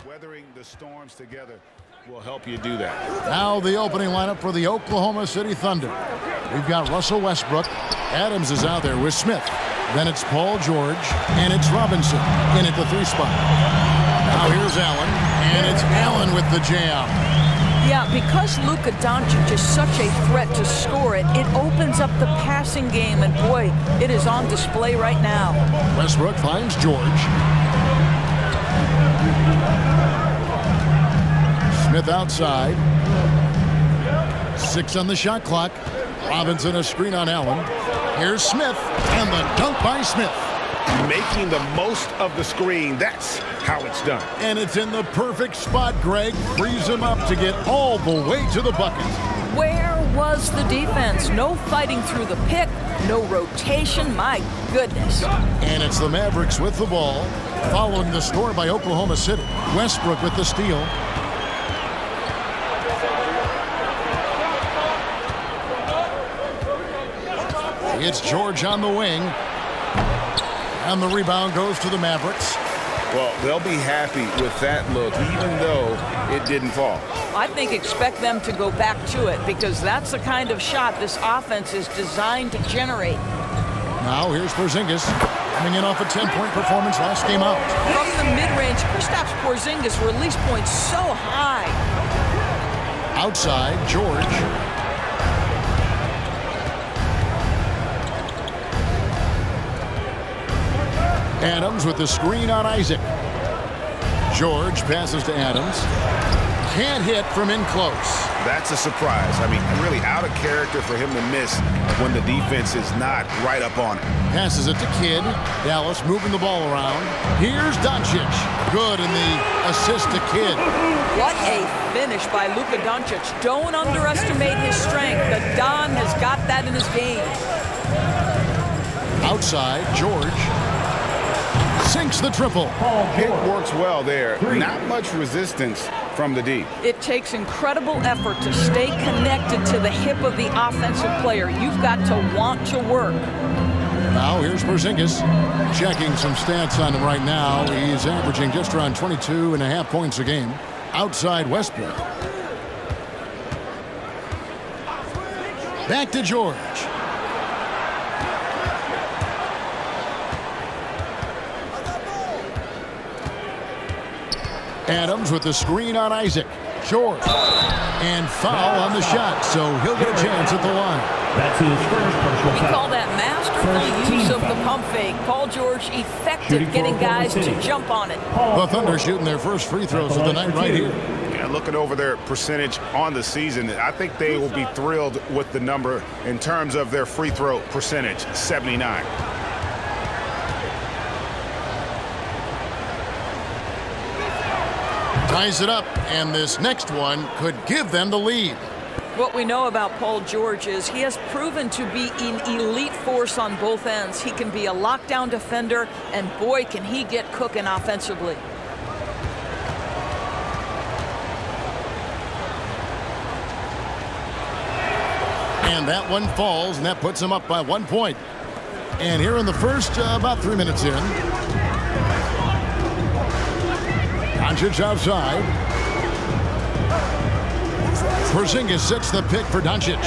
Weathering the storms together will help you do that. Now the opening lineup for the Oklahoma City Thunder. We've got Russell Westbrook. Adams is out there with Smith. Then it's Paul George, and it's Robinson in at the 3 spot. Now here's Allen, and it's Allen with the jam. Yeah, because Luka Doncic is such a threat to score it, it opens up the passing game, and boy, it is on display right now. Westbrook finds George. Smith outside. 6 on the shot clock. Robinson a screen on Allen. Here's Smith, and the dunk by Smith. Making the most of the screen, that's how it's done. And it's in the perfect spot, Greg. Frees him up to get all the way to the bucket. Where was the defense? No fighting through the pick, no rotation, my goodness. And it's the Mavericks with the ball, following the score by Oklahoma City. Westbrook with the steal. It's George on the wing. And the rebound goes to the Mavericks. Well, they'll be happy with that look, even though it didn't fall. I think expect them to go back to it, because that's the kind of shot this offense is designed to generate. Now here's Porzingis, coming in off a 10-point performance last game out. From the mid-range, Kristaps Porzingis release points so high. Outside, George. Adams with the screen on Isaac. George passes to Adams. Can't hit from in close. That's a surprise. I mean, really out of character for him to miss when the defense is not right up on it. Passes it to Kidd. Dallas moving the ball around. Here's Doncic. Good in the assist to Kidd. What a finish by Luka Doncic. Don't underestimate his strength. The Don has got that in his game. Outside, George. Sinks the triple. Pick works well there. Not much resistance from the D. It takes incredible effort to stay connected to the hip of the offensive player. You've got to want to work. Now here's Porzingis. Checking some stats on him right now. He's averaging just around 22.5 points a game. Outside Westbrook. Back to George. Adams with the screen on Isaac. George. And foul on the shot, so he'll get a chance at the line. That's his first personal foul. We call that masterful use of the pump fake. Paul George effective getting guys to jump on it. The Thunder shooting their first free throws of the night right here. Yeah, looking over their percentage on the season, I think they will be thrilled with the number in terms of their free throw percentage, 79. Ties it up, and this next one could give them the lead. What we know about Paul George is he has proven to be an elite force on both ends. He can be a lockdown defender, and boy, can he get cooking offensively. And that one falls, and that puts him up by 1 point. And here in the first, about 3 minutes in. Doncic outside. Porzingis sets the pick for Doncic.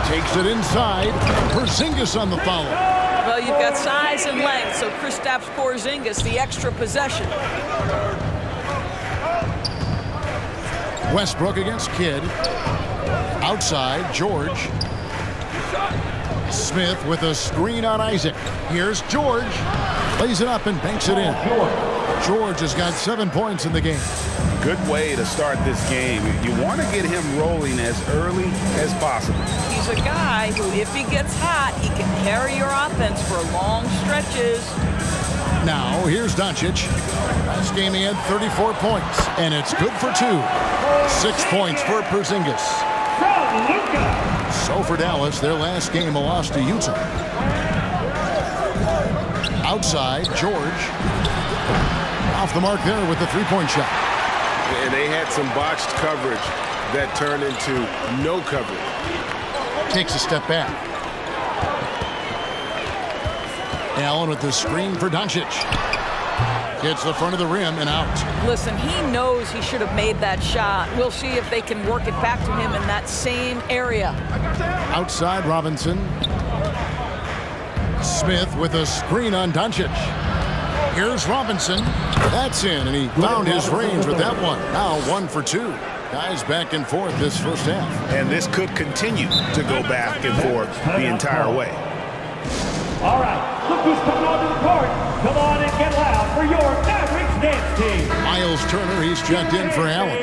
Takes it inside. Porzingis on the follow. Well, you've got size and length, so Kristaps Porzingis, the extra possession. Westbrook against Kidd. Outside, George. Smith with a screen on Isaac. Here's George. Lays it up and banks it in. George has got 7 points in the game. Good way to start this game. You want to get him rolling as early as possible. He's a guy who, if he gets hot, he can carry your offense for long stretches. Now, here's Doncic. Last game he had 34 points, and it's good for 2. 6 points for Porzingis. So for Dallas, their last game a loss to Utah. Outside, George. Off the mark there with the three-point shot. And they had some botched coverage that turned into no coverage. Takes a step back. Allen with the screen for Doncic. Hits the front of the rim and out. Listen, he knows he should have made that shot. We'll see if they can work it back to him in that same area. Outside Robinson. Smith with a screen on Doncic. Here's Robinson. That's in, and he found his range with that one. Now 1 for 2. Guys back and forth this first half. And this could continue to go back and forth the entire way. All right, look who's coming onto the court. Come on and get loud for your Mavericks dance team. Miles Turner, he's checked in for Allen.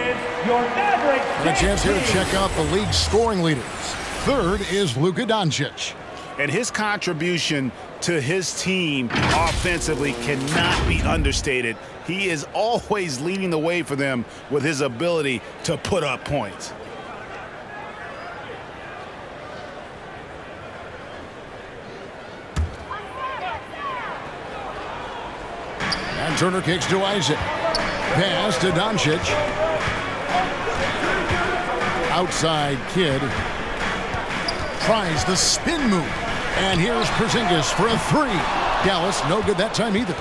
Your Mavericks And a chance here to check out the league's scoring leaders. Third is Luka Doncic. And his contribution to his team offensively cannot be understated. He is always leading the way for them with his ability to put up points. And Turner kicks to Isaac. Pass to Doncic. Outside Kidd. Tries the spin move. And here's Porzingis for a 3. Dallas, no good that time either.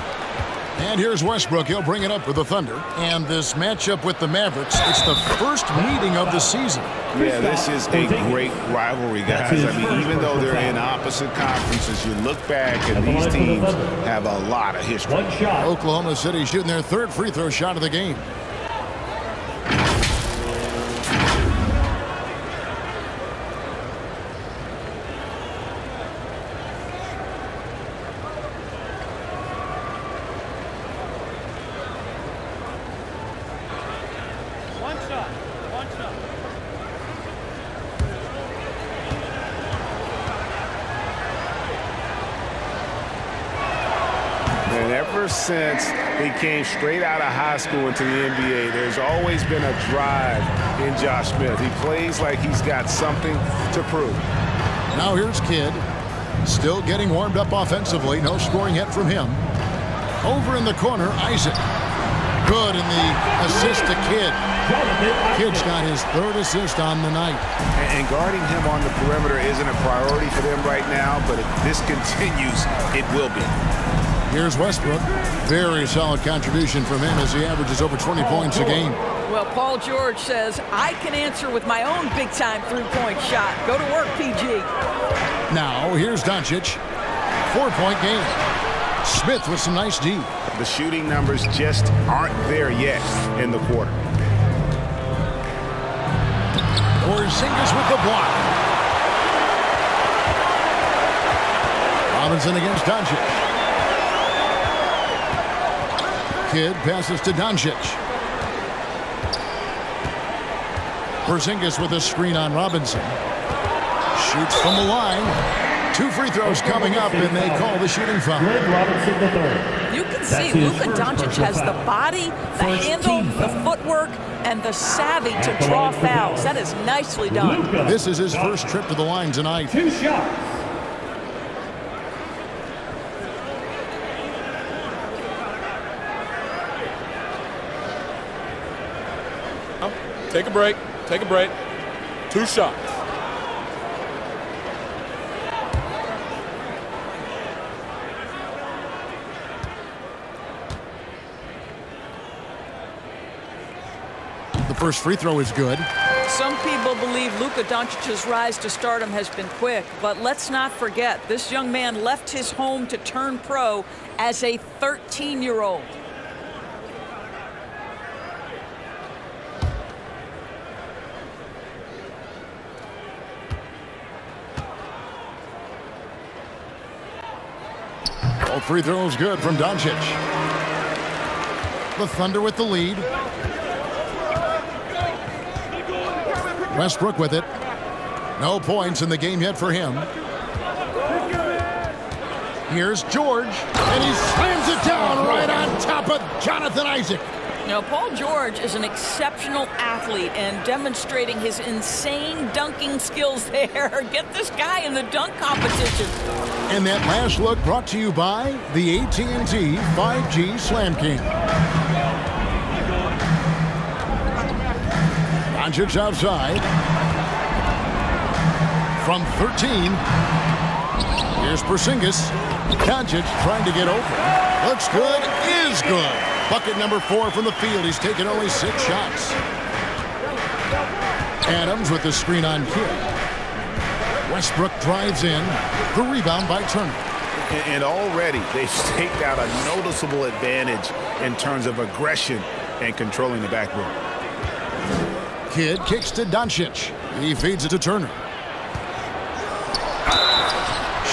And here's Westbrook. He'll bring it up for the Thunder. And this matchup with the Mavericks, it's the first meeting of the season. Yeah, this is a great rivalry, guys. I mean, even though they're in opposite conferences, you look back and these teams have a lot of history. Oklahoma City shooting their third free throw shot of the game. Ever since he came straight out of high school into the NBA, there's always been a drive in Josh Smith. He plays like he's got something to prove. Now here's Kidd. Still getting warmed up offensively. No scoring yet from him. Over in the corner, Isaac. Good in the assist to Kidd. Kidd's got his third assist on the night. And guarding him on the perimeter isn't a priority for them right now, but if this continues, it will be. Here's Westbrook. Very solid contribution from him as he averages over 20 points a game. Well, Paul George says, I can answer with my own big-time three-point shot. Go to work, PG. Now, here's Doncic. 4-point game. Smith with some nice D. The shooting numbers just aren't there yet in the quarter. Porzingis with the block. Robinson against Doncic. Kidd passes to Doncic. Porzingis with a screen on Robinson. Shoots from the line. 2 free throws coming up, and they call the shooting foul. You can see Luka Doncic has the body, the handle, the footwork, and the savvy to draw fouls. That is nicely done. This is his first trip to the line tonight. 2 shots. Take a break. Take a break. 2 shots. The first free throw is good. Some people believe Luka Doncic's rise to stardom has been quick, but let's not forget, this young man left his home to turn pro as a 13-year-old. All free throws good from Doncic. The Thunder with the lead. Westbrook with it. No points in the game yet for him. Here's George, and he slams it down right on top of Jonathan Isaac. Now, Paul George is an exceptional athlete and demonstrating his insane dunking skills there. Get this guy in the dunk competition. And that last look brought to you by the AT&T 5G Slam King. Doncic outside. From 13. Here's Porzingis. Doncic trying to get open. Looks good. is good. Bucket number 4 from the field. He's taken only 6 shots. Adams with the screen on Kidd. Westbrook drives in. The rebound by Turner. And already they've staked out a noticeable advantage in terms of aggression and controlling the backboard. Kidd kicks to Doncic. He feeds it to Turner.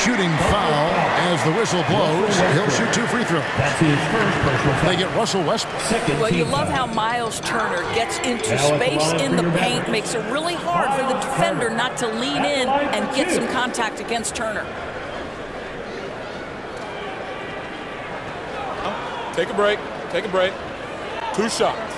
Shooting foul as the whistle blows. He'll shoot 2 free throws. That's his first personal foul. They get Russell Westbrook. Well, you love how Miles Turner gets into space in the paint, makes it really hard for the defender not to lean in and get some contact against Turner. Take a break. Take a break. 2 shots.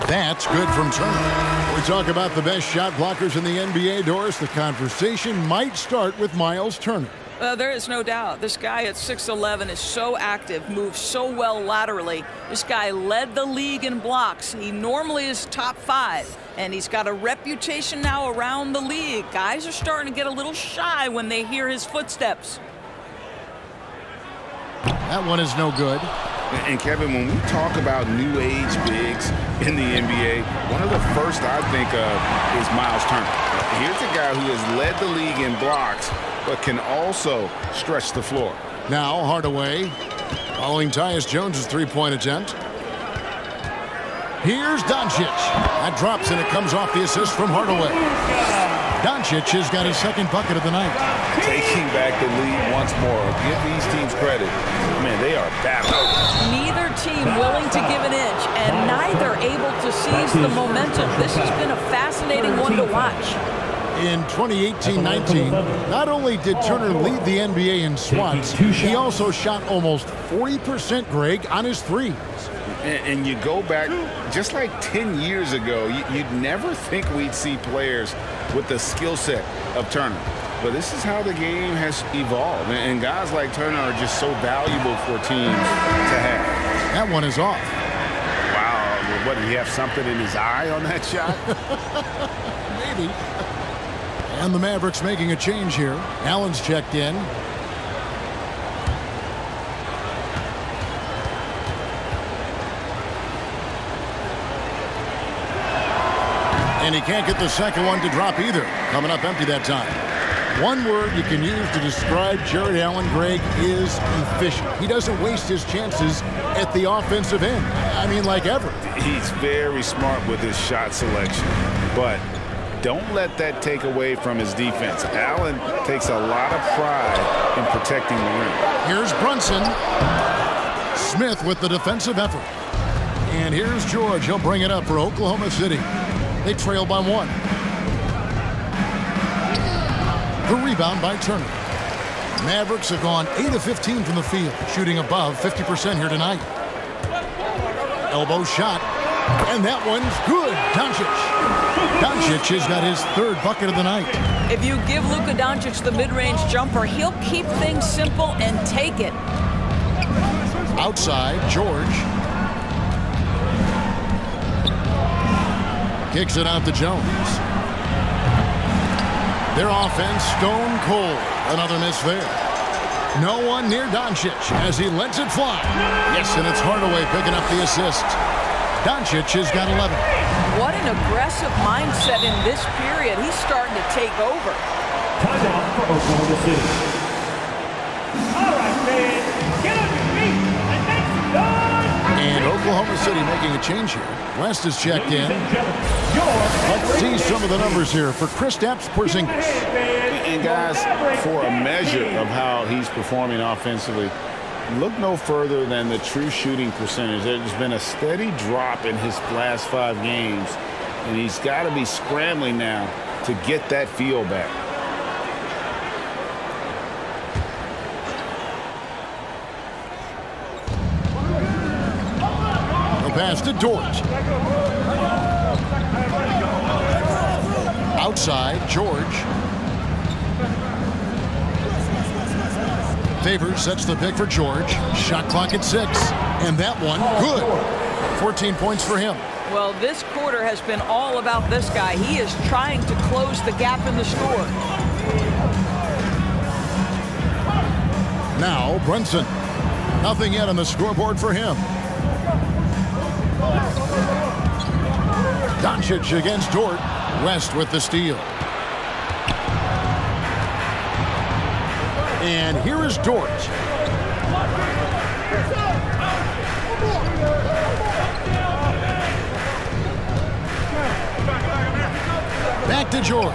That's good from Turner. We talk about the best shot blockers in the NBA, Doris. The conversation might start with Miles Turner. There is no doubt. This guy at 6'11" is so active, moves so well laterally. This guy led the league in blocks. He normally is top 5, and he's got a reputation now around the league. Guys are starting to get a little shy when they hear his footsteps. That one is no good. And Kevin, when we talk about new age bigs in the NBA, one of the first I think of is Miles Turner. Here's a guy who has led the league in blocks, but can also stretch the floor. Now Hardaway following Tyus Jones's 3-point attempt. Here's Doncic. That drops and it comes off the assist from Hardaway. Doncic has got his 2nd bucket of the night. Taking back the lead once more. Give these teams credit. Man, they are battling. Neither team willing to give an inch, and neither able to seize the momentum. This has been a fascinating one to watch. In 2018-19, not only did Turner lead the NBA in swats, he also shot almost 40%, Greg, on his threes. And you go back just like 10 years ago, you'd never think we'd see players with the skill set of Turner. But this is how the game has evolved. And guys like Turner are just so valuable for teams to have. That one is off. Wow. What, did he have something in his eye on that shot? Maybe. And the Mavericks making a change here. Allen's checked in. And he can't get the second one to drop either. Coming up empty that time. One word you can use to describe Jared Allen, Greg, is efficient. He doesn't waste his chances at the offensive end. I mean, like ever. He's very smart with his shot selection, but don't let that take away from his defense. Allen takes a lot of pride in protecting the rim. Here's Brunson. Smith with the defensive effort. And here's George. He'll bring it up for Oklahoma City. They trail by 1. The rebound by Turner. Mavericks have gone 8 of 15 from the field, shooting above 50% here tonight. Elbow shot, and that one's good. Doncic has got his 3rd bucket of the night. If you give Luka Doncic the mid-range jumper, he'll keep things simple and take it. Outside, George. Kicks it out to Jones. Their offense stone cold. Another miss there. No one near Doncic as he lets it fly. Yes, and it's Hardaway picking up the assist. Doncic has got 11. What an aggressive mindset in this period. He's starting to take over. Timeout for Oklahoma City. All right, fans, get on your feet and make some noise. And Oklahoma City making a change here. West is checked in. Let's see some of the numbers here for Kristaps Porzingis. And guys, for a measure of how he's performing offensively, look no further than the true shooting percentage. There's been a steady drop in his last 5 games, and he's got to be scrambling now to get that feel back. Pass to Dort. Outside, George. Favors sets the pick for George. Shot clock at 6. And that one, good. 14 points for him. Well, this quarter has been all about this guy. He is trying to close the gap in the score. Now Brunson. Nothing yet on the scoreboard for him. Doncic against Dort. West with the steal. And here is Dort. Back to George.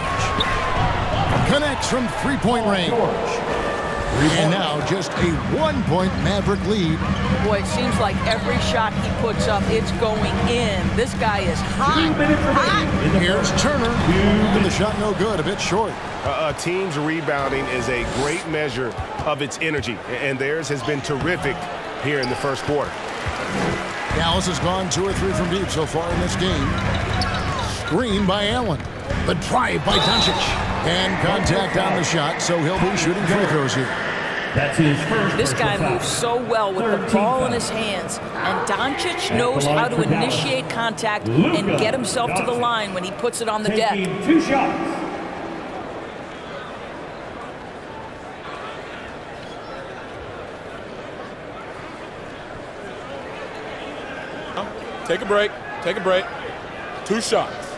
Connects from three-point range. And now just a one-point Maverick lead. Boy, it seems like every shot he puts up, it's going in. This guy is hot. Here's Turner. And the shot no good, a bit short. A team's rebounding is a great measure of its energy, and theirs has been terrific here in the first quarter. Dallas has gone 2 or 3 from deep so far in this game. Screen by Allen. The drive by Doncic. And contact on the shot, so he'll be shooting free throws here. That's his first. This guy moves so well with the ball in his hands. And Doncic knows how to initiate contact and get himself to the line when he puts it on the deck. 2 shots. Take a break. Take a break. 2 shots.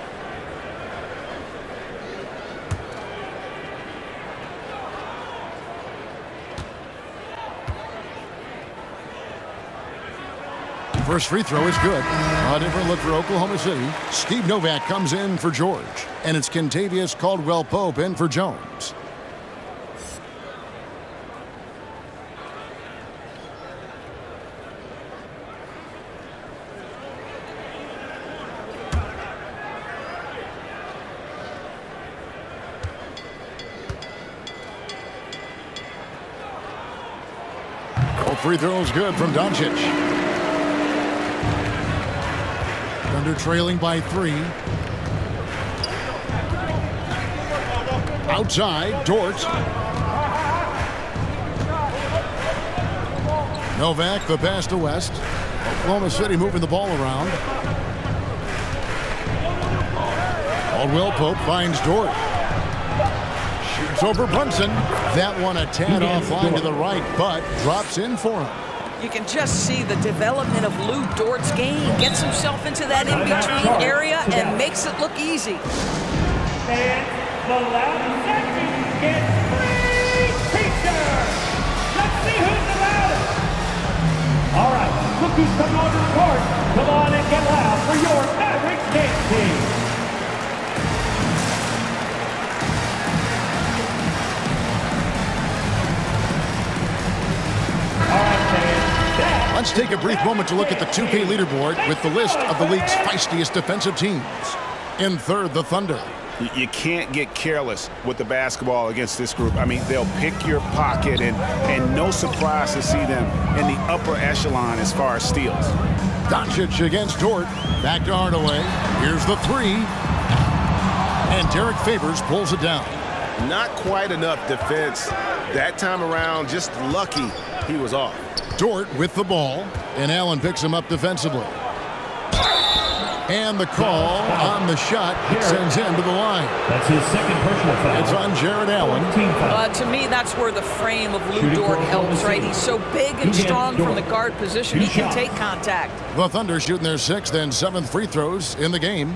First free throw is good. A different look for Oklahoma City. Steve Novak comes in for George. And it's Kentavious Caldwell-Pope in for Jones. Both free throws good from Doncic. Thunder trailing by 3. Outside, Dort. Novak, the pass to West. Oklahoma City moving the ball around. Caldwell-Pope finds Dort. Shoots over Brunson. That one a tad offline to the right, but drops in for him. You can just see the development of Lou Dort's game. Gets himself into that in-between area and makes it look easy. And the loudest section gets free t-shirts. Let's see who's the loudest. All right, look who's coming onto the court. Come on and get loud for your Mavericks dance team. Let's take a brief moment to look at the 2K leaderboard with the list of the league's feistiest defensive teams. In third, the Thunder. You can't get careless with the basketball against this group. I mean, they'll pick your pocket, and no surprise to see them in the upper echelon as far as steals. Doncic against Dort. Back to Hardaway. Here's the 3. And Derek Favors pulls it down. Not quite enough defense that time around. Just lucky he was off. Dort with the ball, and Allen picks him up defensively. And the call on the shot sends him to the line. That's his second personal foul. It's on Jared Allen. To me, that's where the frame of Lou Dort helps, right? He's so big and strong from the guard position, he can take contact. The Thunder shooting their 6th and 7th free throws in the game.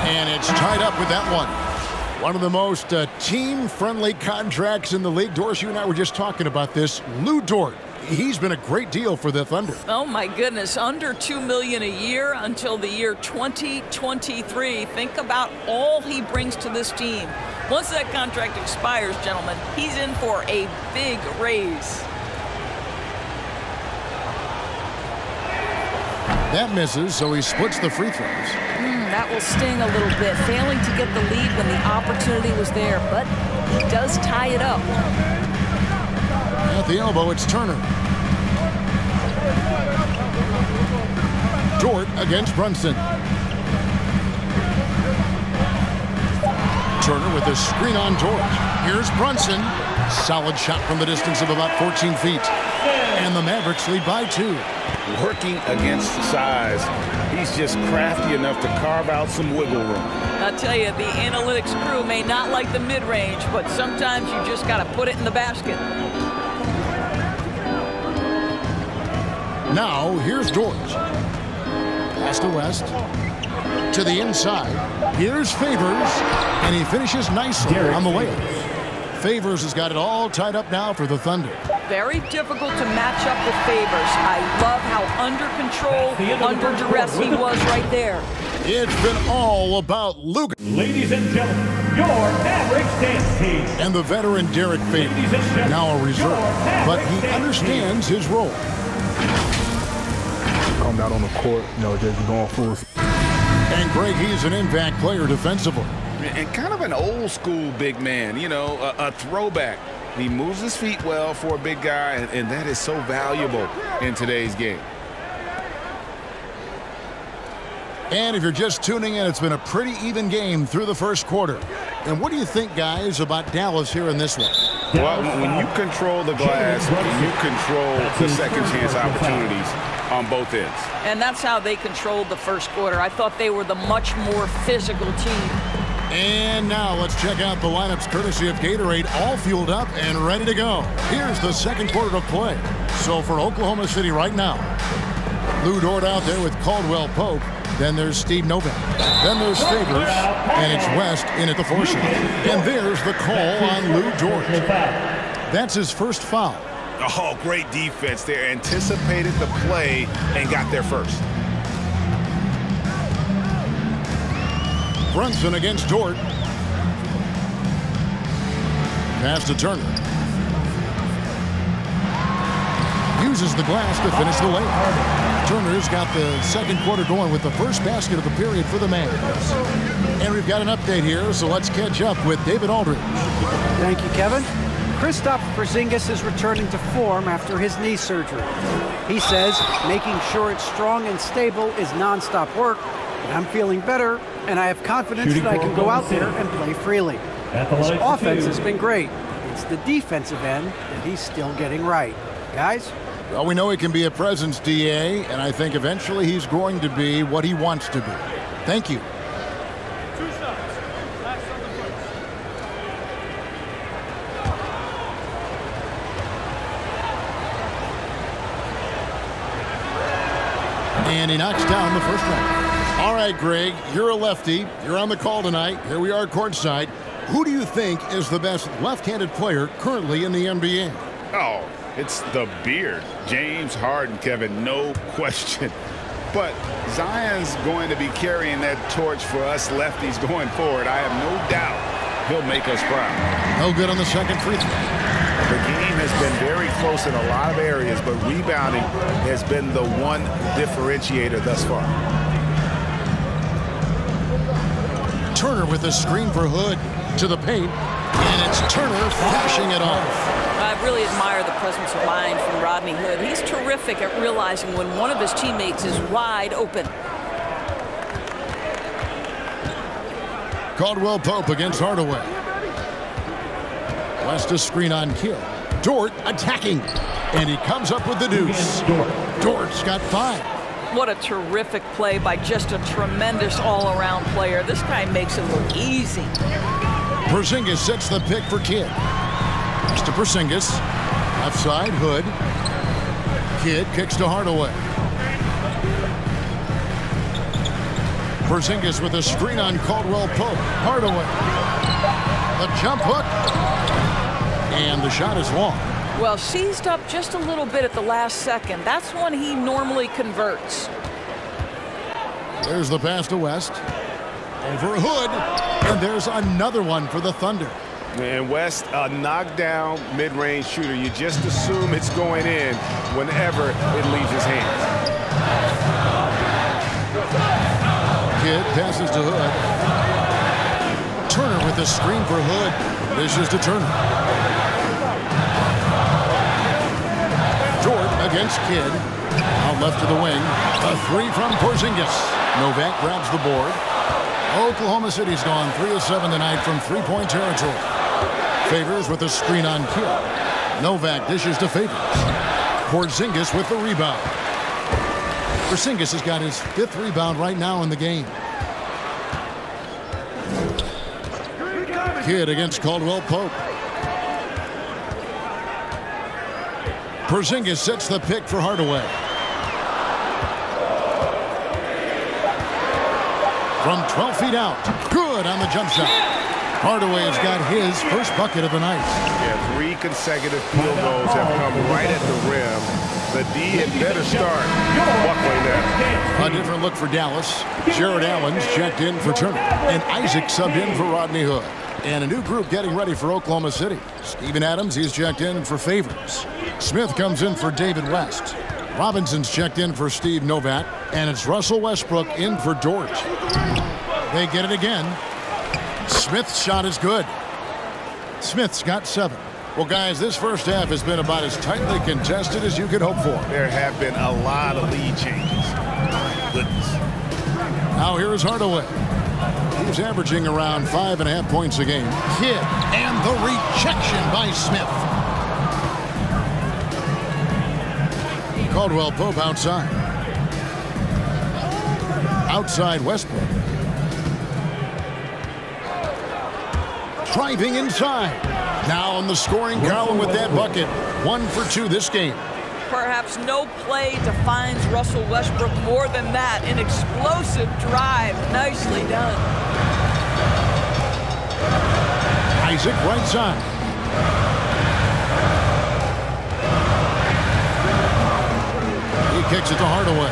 And it's tied up with that one. One of the most team-friendly contracts in the league. Dorsey and I were just talking about this. Lou Dort, he's been a great deal for the Thunder. Oh, my goodness. Under $2 million a year until the year 2023. Think about all he brings to this team. Once that contract expires, gentlemen, he's in for a big raise. That misses, so he splits the free throws. That will sting a little bit, failing to get the lead when the opportunity was there, but he does tie it up. At the elbow, it's Turner. Dort against Brunson. Turner with a screen on Dort. Here's Brunson. Solid shot from the distance of about 14 feet. And the Mavericks lead by 2. Working against size. He's just crafty enough to carve out some wiggle room. I'll tell you, the analytics crew may not like the mid-range, but sometimes you just got to put it in the basket. Now, here's Dort. Pass to West. To the inside. Here's Favors. And he finishes nicely on the layup. Favors has got it all tied up now for the Thunder. Very difficult to match up with Favors. I love how under control, under duress he was right there. It's been all about Luka. Ladies and gentlemen, your Mavericks dance team. And the veteran Derek Favors, now a reserve, but he understands his role. Come out on the court, just going full. And Greg, he's an impact player defensively. And kind of an old school big man, a throwback. He moves his feet well for a big guy, and that is so valuable in today's game. And if you're just tuning in, it's been a pretty even game through the first quarter. And what do you think, guys, about Dallas here in this one? Well, when you control the glass, you control the second chance opportunities on both ends. And that's how they controlled the first quarter. I thought they were the much more physical team. And now let's check out the lineups courtesy of Gatorade, all fueled up and ready to go. Here's the second quarter of play. So for Oklahoma City right now, Lou Dort out there with Caldwell Pope. Then there's Steve Novak. Then there's Favors. And it's West in at the 4 shot. And there's the call on Lou Dort. That's his first foul. Oh, great defense there. Anticipated the play and got there first. Brunson against Dort. Pass to Turner. Uses the glass to finish the layup. Turner's got the second quarter going with the first basket of the period for the Mavs. And we've got an update here, so let's catch up with David Aldridge. Thank you, Kevin. Kristaps Porzingis is returning to form after his knee surgery. He says making sure it's strong and stable is nonstop work. I'm feeling better, and I have confidence that I can go out there and play freely. His offense has been great. It's the defensive end that he's still getting right. Guys? Well, we know he can be a presence, DA, and I think eventually he's going to be what he wants to be. Thank you. And he knocks down the first one. All right, Greg, you're a lefty. You're on the call tonight. Here we are courtside. Who do you think is the best left-handed player currently in the NBA? Oh, it's the beard. James Harden, Kevin, no question. But Zion's going to be carrying that torch for us lefties going forward. I have no doubt he'll make us proud. No good on the second free throw. The game has been very close in a lot of areas, but rebounding has been the one differentiator thus far. Turner with a screen for Hood to the paint, and it's Turner flashing it off. I really admire the presence of mind from Rodney Hood. He's terrific at realizing when one of his teammates is wide open. Caldwell Pope against Hardaway. West a screen on Kidd. Dort attacking, and he comes up with the deuce. Dort's got 5. What a terrific play by just a tremendous all-around player. This guy makes it look easy. Porzingis sets the pick for Kidd. Pass to Porzingis. Left side, Hood. Kidd kicks to Hardaway. Porzingis with a screen on Caldwell Pope. Hardaway. The jump hook. And the shot is long. Well, seized up just a little bit at the last second. That's when he normally converts. There's the pass to West. Over Hood. And there's another one for the Thunder. And West, a knockdown mid-range shooter. You just assume it's going in whenever it leaves his hands. Kidd passes to Hood. Turner with the screen for Hood. Dishes to Turner. Dort against Kidd. Out left to the wing. A three from Porzingis. Novak grabs the board. Oklahoma City's gone 3 of 7 tonight from three-point territory. Favors with a screen on Kidd. Novak dishes to Favors. Porzingis with the rebound. Porzingis has got his 5th rebound right now in the game. Kidd against Caldwell Pope. Porzingis sets the pick for Hardaway. From 12 feet out. Good on the jump shot. Hardaway has got his first bucket of the night. Yeah, 3 consecutive field goals have come right at the rim. The D had better start buckling that. A different look for Dallas. Jared Allen's checked in for Turner. And Isaac subbed in for Rodney Hood. And a new group getting ready for Oklahoma City. Steven Adams, he's checked in for Favors. Smith comes in for David West. Robinson's checked in for Steve Novak. And it's Russell Westbrook in for Dort. They get it again. Smith's shot is good. Smith's got 7. Well, guys, this first half has been about as tightly contested as you could hope for. There have been a lot of lead changes. Goodness. Now here is Hardaway. He's averaging around 5.5 points a game. Kidd, and the rejection by Smith. Caldwell Pope outside. Outside Westbrook. Driving inside. Now on the scoring column with that bucket. 1 for 2 this game. Perhaps no play defines Russell Westbrook more than that. An explosive drive. Nicely done. Isaac right side. He kicks it to Hardaway.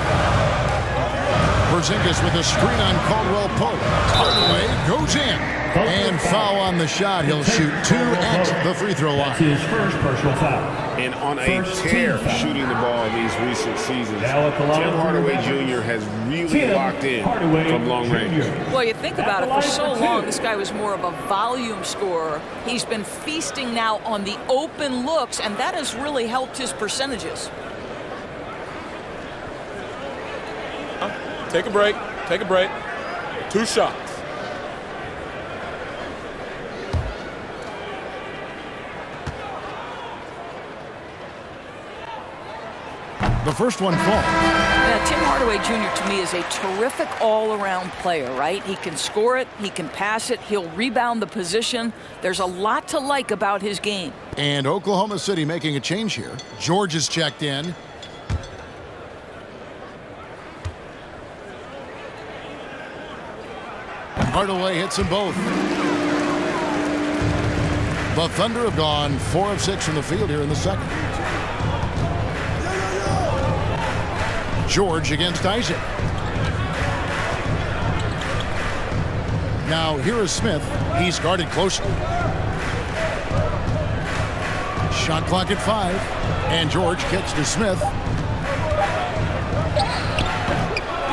Porzingis with a screen on Caldwell Pope. Hardaway goes in. And foul on the shot. He'll shoot 2 at the free throw line. That's his first personal foul. And on a tear shooting the ball in these recent seasons, Tim Hardaway Jr. has really locked in from long range. Well, you think about it, for so long, this guy was more of a volume scorer. He's been feasting now on the open looks, and that has really helped his percentages. Take a break. Take a break. 2 shots. The first one falls. Yeah, Tim Hardaway Jr. to me is a terrific all-around player, right? He can score it, he can pass it, he'll rebound the position. There's a lot to like about his game. And Oklahoma City making a change here. George is checked in. Hardaway hits them both. The Thunder have gone 4 of 6 from the field here in the second. George against Isaac. Now here is Smith. He's guarded closely. Shot clock at 5. And George kicks to Smith.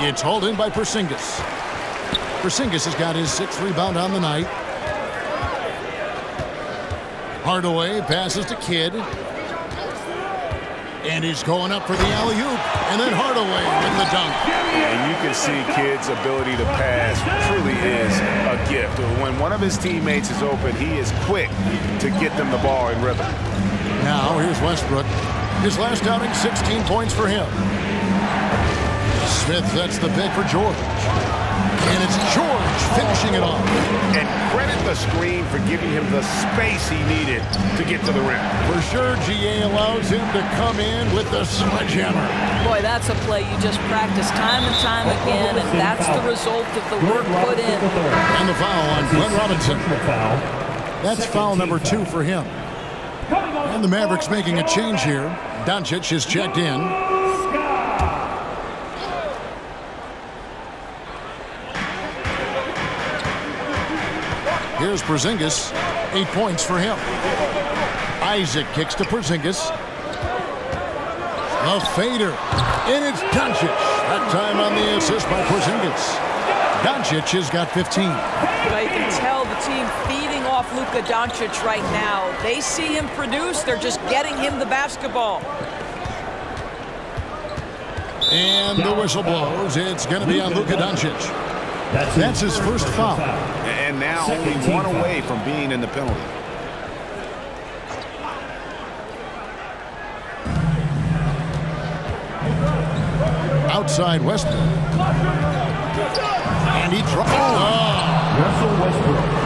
It's hauled in by Porzingis. Porzingis has got his 6th rebound on the night. Hardaway passes to Kidd. And he's going up for the alley-oop. And then Hardaway with the dunk. And you can see Kidd's ability to pass truly is a gift. When one of his teammates is open, he is quick to get them the ball in rhythm. Now here's Westbrook. His last outing, 16 points for him. Smith sets the pick for George. And it's George finishing it off. And credit the screen for giving him the space he needed to get to the rim. For sure, GA allows him to come in with the sledgehammer. Boy, that's a play you just practice time and time again, and that's the result of the work put in. And the foul on Glenn Robinson. That's foul number 2 for him. And the Mavericks making a change here. Doncic is checked in. Here's Porzingis. 8 points for him. Isaac kicks to Porzingis. A fader. And it's Doncic. That time on the assist by Porzingis. Doncic has got 15. But you can tell the team feeding off Luka Doncic right now. They see him produce. They're just getting him the basketball. And the whistle blows. It's going to be on Luka Doncic. That's his first foul. And now only one away from being in the penalty. Outside Westbrook. And he drops.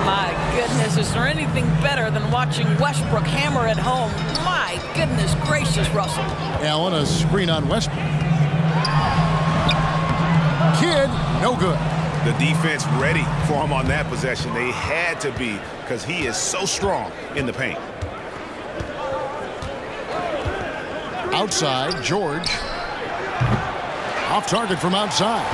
My goodness, is there anything better than watching Westbrook hammer at home? My goodness gracious, Russell. Allen, a screen on Westbrook. Kidd, no good. The defense ready for him on that possession. They had to be, because he is so strong in the paint. Outside, George. Off target from outside.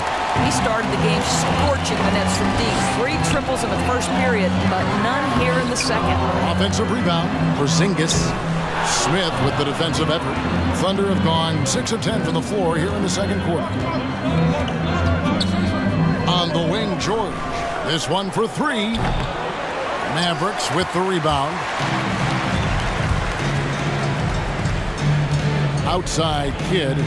He started the game scorching the Nets from deep. 3 triples in the first period, but none here in the second. Offensive rebound for Porzingis. Smith with the defensive effort. Thunder have gone 6 of 10 from the floor here in the second quarter. On the wing, George. This one for 3. Mavericks with the rebound. Outside, Kidd.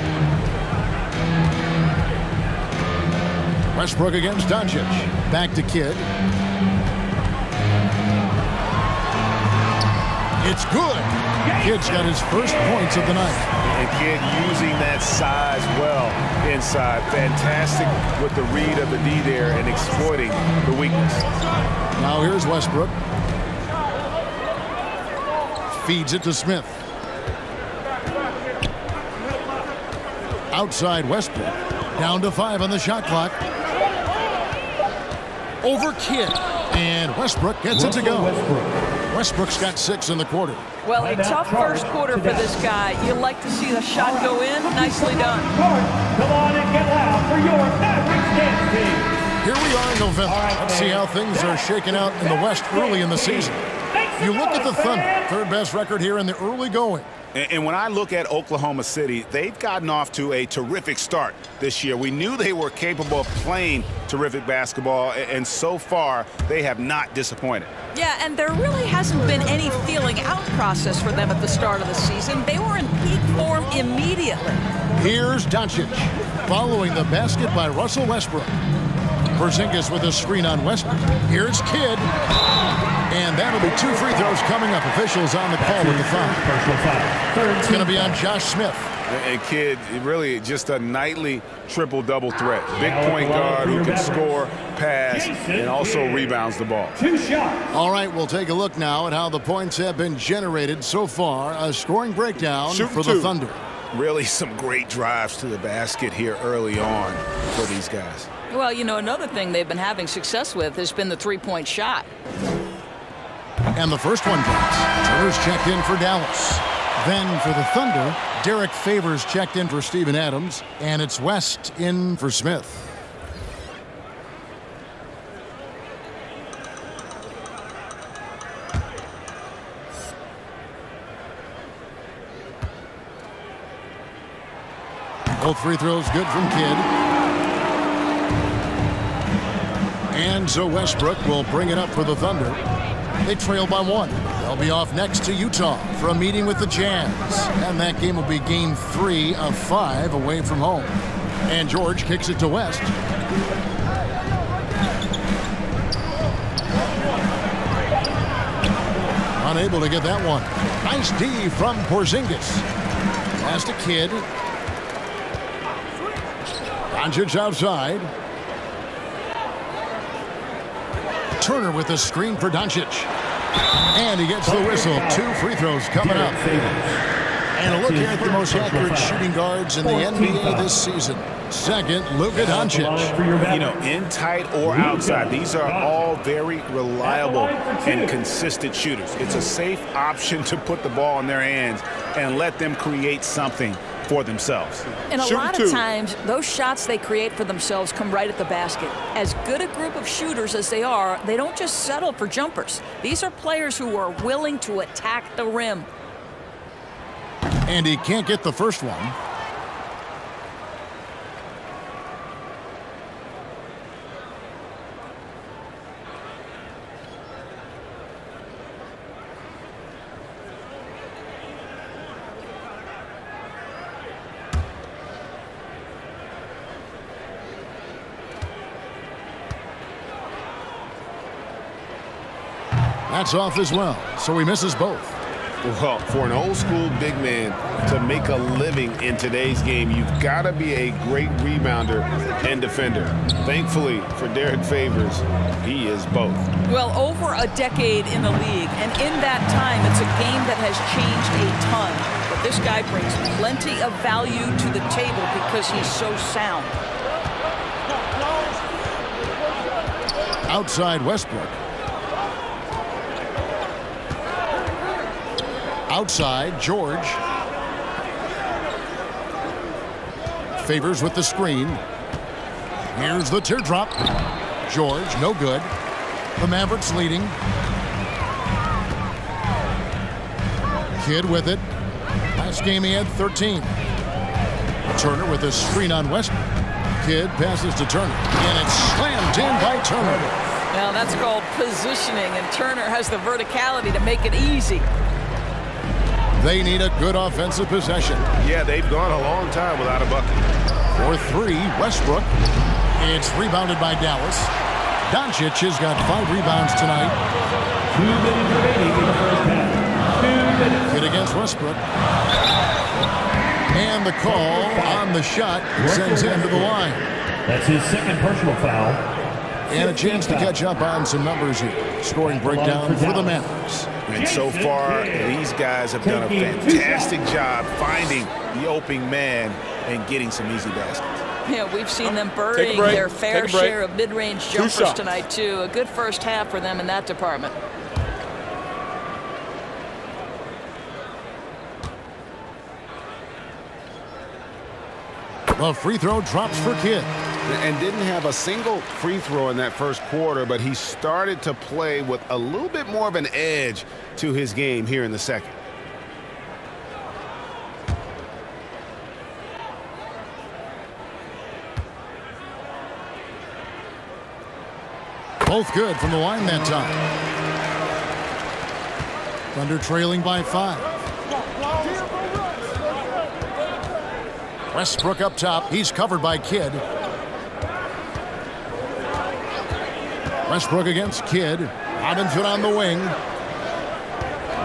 Westbrook against Doncic. Back to Kidd. It's good. Kidd's got his first points of the night. And Kidd using that size well inside. Fantastic with the read of the D there and exploiting the weakness. Now here's Westbrook. Feeds it to Smith. Outside Westbrook. Down to 5 on the shot clock. Over Kidd. And Westbrook gets it to go. Westbrook's got 6 in the quarter. Well, a tough first quarter for this guy. You like to see the shot go in. Nicely done. Come on and get loud for your Mavericks dance team. Here we are in November. Let's see how things are shaking out in the West early in the season. You look at the Thunder, third best record here in the early going. And when I look at Oklahoma City, they've gotten off to a terrific start this year. We knew they were capable of playing terrific basketball, and so far, they have not disappointed. Yeah, and there really hasn't been any feeling out process for them at the start of the season. They were in peak form immediately. Here's Doncic, following the basket by Russell Westbrook. Porzingis with a screen on Westbrook. Here's Kidd. And that'll be 2 free throws coming up. Officials on the call with the foul. It's going to be on Josh Smith. And Kidd, really just a nightly triple-double threat. Big point guard who can score, pass, and also rebounds the ball. 2 shots. All right, we'll take a look now at how the points have been generated so far. A scoring breakdown for the Thunder. Really some great drives to the basket here early on for these guys. Well, you know, another thing they've been having success with has been the 3-point shot. And the first one comes. Turner's checked in for Dallas. Then for the Thunder, Derek Favors checked in for Steven Adams. And it's West in for Smith. Both free throws good from Kidd. And so Westbrook will bring it up for the Thunder. They trail by 1. They'll be off next to Utah for a meeting with the Jazz. And that game will be game 3 of 5 away from home. And George kicks it to West. Unable to get that one. Nice D from Porzingis. Pass to Kidd. Doncic outside. Turner with the screen for Doncic. And he gets the whistle. 2 free throws coming up. And a look here at the most accurate shooting guards in the NBA this season. Second, Luka Doncic. You know, in tight or outside, these are all very reliable and consistent shooters. It's a safe option to put the ball in their hands and let them create something for themselves. And a lot of times, those shots they create for themselves come right at the basket. As good a group of shooters as they are, they don't just settle for jumpers. These are players who are willing to attack the rim. And he can't get the first one. That's off as well, so he misses both. Well, for an old-school big man to make a living in today's game, you've got to be a great rebounder and defender. Thankfully for Derek Favors, he is both. Well, over a decade in the league, and in that time, it's a game that has changed a ton. But this guy brings plenty of value to the table because he's so sound. Outside Westbrook. Outside, George. Favors with the screen. Here's the teardrop. George, no good. The Mavericks leading. Kidd with it. Last game he had 13. Turner with a screen on Westbrook. Kidd passes to Turner. And it's slammed in by Turner. Now that's called positioning, and Turner has the verticality to make it easy. They need a good offensive possession. Yeah, they've gone a long time without a bucket. For three, Westbrook. It's rebounded by Dallas. Doncic has got 5 rebounds tonight. 2 minutes remaining in the first half. 2 minutes. Hit against Westbrook. And the call on the shot sends him to the line. That's his second personal foul. And a chance to catch up on some numbers here. Scoring breakdown for the Mavericks. And so far, these guys have done a fantastic job finding the opening man and getting some easy baskets. Yeah, we've seen them burning their fair share of mid-range jumpers tonight, too. A good first half for them in that department. The free throw drops for Kidd. And didn't have a single free throw in that first quarter, but he started to play with a little bit more of an edge to his game here in the second. Both good from the line that time. Thunder trailing by 5. Westbrook up top. He's covered by Kidd. Westbrook against Kidd. Robinson on the wing.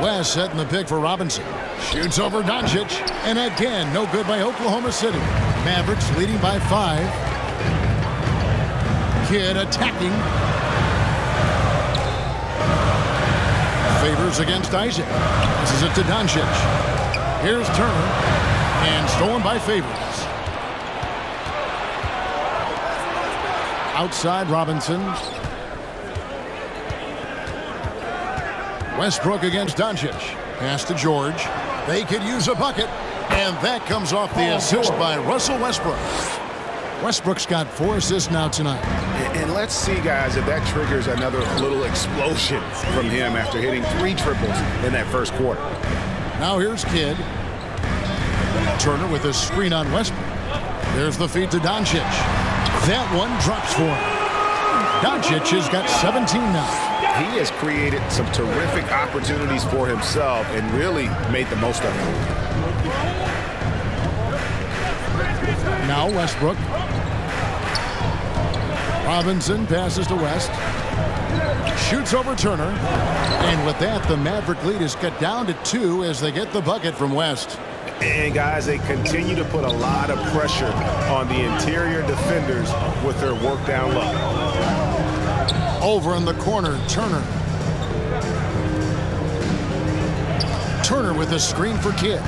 West setting the pick for Robinson. Shoots over Doncic. And again, no good by Oklahoma City. Mavericks leading by 5. Kidd attacking. Favors against Isaac. This is it to Doncic. Here's Turner. And stolen by Favors. Outside Robinson. Westbrook against Doncic. Pass to George. They could use a bucket. And that comes off the assist by Russell Westbrook. Westbrook's got 4 assists now tonight. And let's see, guys, if that triggers another little explosion from him after hitting 3 triples in that first quarter. Now here's Kidd. Turner with a screen on Westbrook. There's the feed to Doncic. That one drops for him. Doncic has got 17 now. He has created some terrific opportunities for himself and really made the most of them. Now Westbrook. Robinson passes to West. Shoots over Turner. And with that, the Maverick lead is cut down to 2 as they get the bucket from West. And, guys, they continue to put a lot of pressure on the interior defenders with their work down low. Over in the corner, Turner. Turner with a screen for Kidd.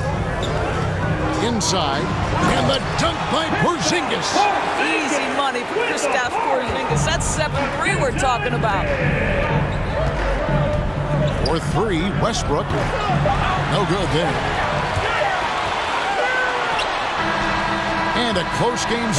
Inside. And the dunk by Porzingis. Easy money for Kristaps Porzingis. That's 7-3 we're talking about. For 3, Westbrook. No good there. And a close game.